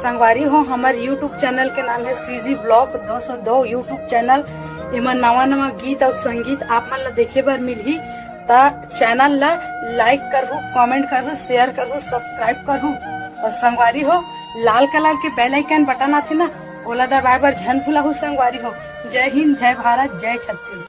संगवारी हो हमार यूट्यूब चैनल के नाम है सीजी ब्लॉग 202 यूट्यूब चैनल। एमा नवा नवा गीत और संगीत आप मन ला देखे बर मिलही। ता चैनल ला लाइक करहु, कमेंट करहु, शेयर करहु, सब्सक्राइब करहु। और संगवारी हो लाल कलर के बेल आइकन बटन आथे ना, ओला दबाए बर झन भूलहु संगवारी हो। जय हिंद, जय भारत, जय छत्तीसगढ़।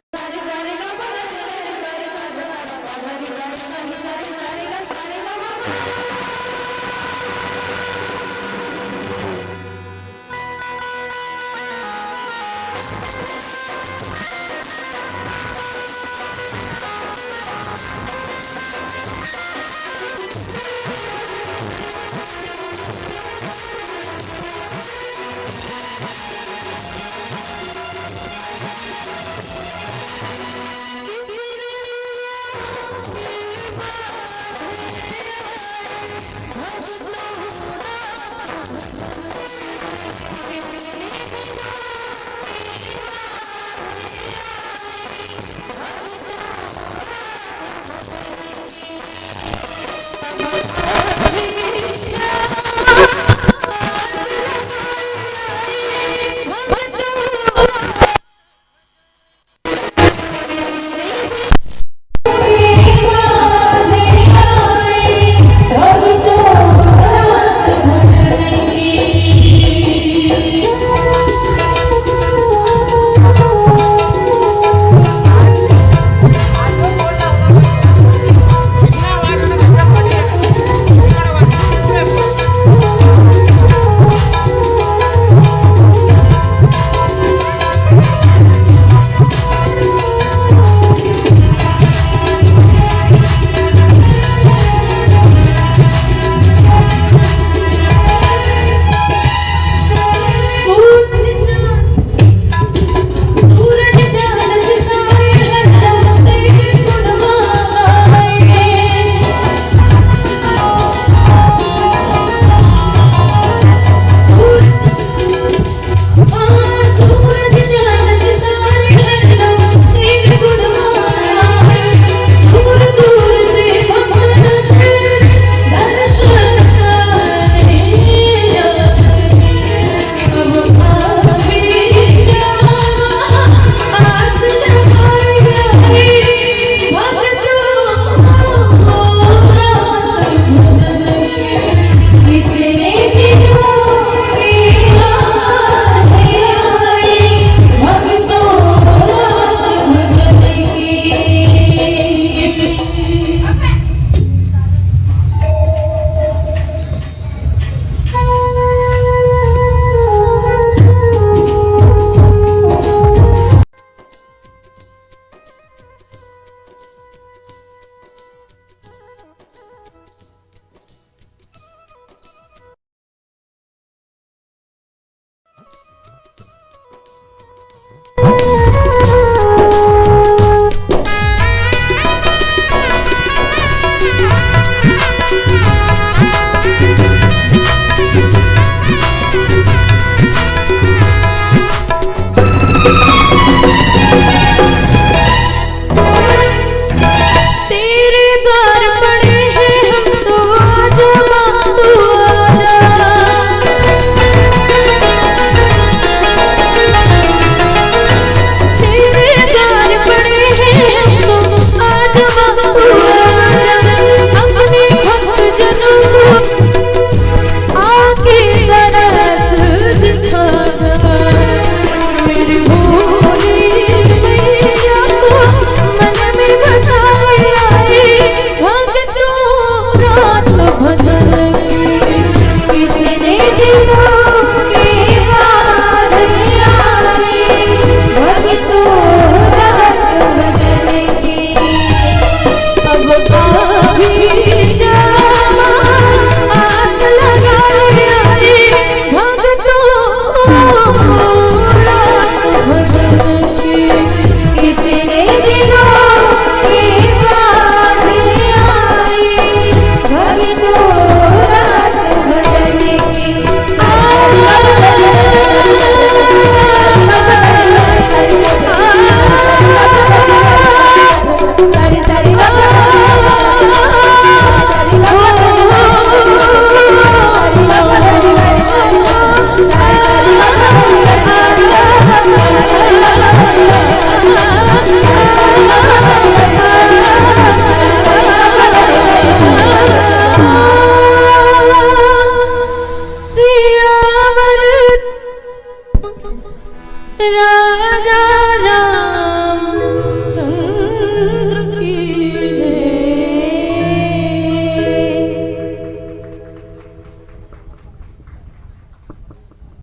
राम